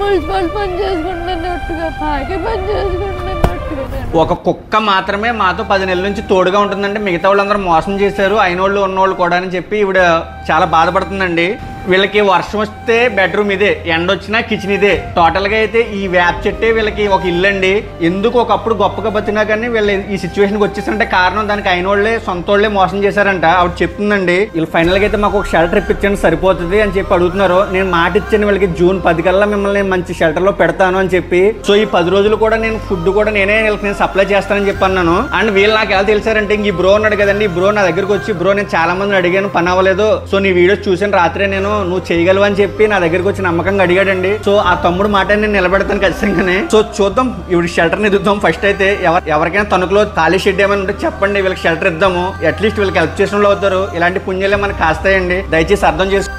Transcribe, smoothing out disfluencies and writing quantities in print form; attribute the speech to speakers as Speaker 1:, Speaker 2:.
Speaker 1: Municipal పని చేసుకుంటున్నట్టుగా పాకి పని చేసుకుంటున్నట్టుగా.
Speaker 2: ఒక కుక్క మాత్రమే మాతో 10 నెలల నుంచి తోడుగా ఉంటుందంటే మిగతా వాళ్ళందరూ మోసం చేశారు, అయినోళ్ళు ఉన్నోళ్ళు కూడా అని చెప్పి ఈవిడ చాలా బాధపడుతుందండి. వీళ్ళకి వర్షం వస్తే బెడ్రూమ్ ఇదే, ఎండ వచ్చినా కిచెన్ ఇదే. టోటల్గా అయితే ఈ వేప చెట్టే వీళ్ళకి ఒక ఇల్లు అండి. ఎందుకు ఒకప్పుడు గొప్పగా బతినా కానీ వీళ్ళు ఈ సిచ్యువేషన్కి వచ్చేసంటే కారణం దానికి అయినోళ్ళే సొంతోళ్ళే మోసం చేశారంట. ఆవిడ చెప్తుందండి. వీళ్ళు ఫైనల్గా అయితే మాకు ఒక షెల్టర్ ఇప్పించండి సరిపోతుంది అని చెప్పి అడుగుతున్నారు. నేను మాట ఇచ్చాను వీళ్ళకి జూన్ 10 కల్లా మిమ్మల్ని మంచి షెల్టర్లో పెడతాను అని చెప్పి. సో ఈ 10 రోజులు కూడా నేను ఫుడ్ కూడా నేనే వీళ్ళకి సప్లై చేస్తానని చెప్పి అన్నాను. అండ్ వీళ్ళు నాకు ఎలా తెలిసారంటే ఇంక ఈ బ్రో ఉన్నాడు కదండి, ఈ బ్రో నా దగ్గరకు వచ్చి, బ్రో నేను చాలా మందిని అడిగాను పని అవ్వలేదు, సో నీ వీడియో చూసాను రాత్రే నేను, నువ్వు చేయగలవు అని చెప్పి నా దగ్గరకు వచ్చి నమ్మకంగా అడిగాడండి. సో ఆ తమ్ముడు మాట నేను నిలబెడతాను ఖచ్చితంగానే. సో చూద్దాం ఇప్పుడు షెల్టర్ ని ఎదుగుతాం. ఫస్ట్ అయితే ఎవరికైనా తణుకులో ఖాళీ షెడ్ ఏమైనా ఉంటే చెప్పండి, వీళ్ళకి షెల్టర్ ఇద్దాము. అట్లీస్ట్ వీళ్ళకి హెల్ప్ చేసిన వాళ్ళు అవుతారు. ఇలాంటి పుణ్యాలే మనకు కాస్తాయండి, దయచేసి అర్థం చేసుకో.